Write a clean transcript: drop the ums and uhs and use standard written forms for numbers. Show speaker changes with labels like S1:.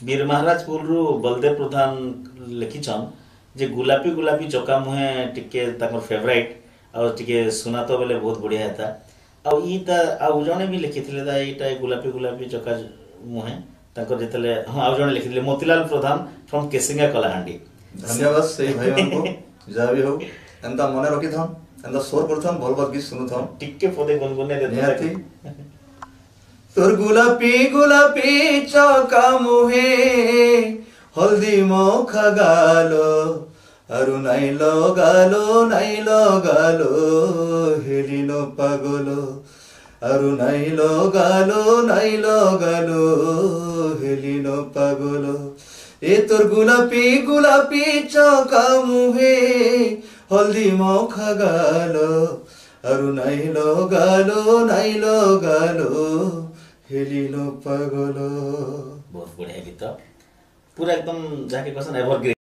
S1: वीर महाराजपुर रु बलदेव प्रधान लिखिछन जे गुलापी गुलापी चका मुहे टिके ताकर फेवरेट आ टिके सुना तो बेले बहुत बढ़िया था आ ई ता आ जने भी लिखिथिले दा एटा गुलापी गुलापी चका मुहे ताकर जेतले हां आ जने लिखिथिले मोतीलाल प्रधान फ्रॉम केसिंगा कलाहांडी।
S2: धन्यवाद से भाई मानको जा भी हो एंता मने रखि थन एंता सोर करथन भल भल गीत सुनु थन
S1: टिके पदे गुनगुने दे
S2: निहाती तोर गुलापी गुलापी चका मुहे हल्दी मखा गालो अरु नाइलो गालो हेलिनो पागलो अरु नाइलो गालो हेलिनो पागलो ए तोर गुलापी गुलापी चका मुहे हल्दी मखा गालो अरु नाइलो गालो हेलिनो पागलो।
S1: बहुत बढ़िया गीत पूरा एकदम जाके कसन एवरग्रीन।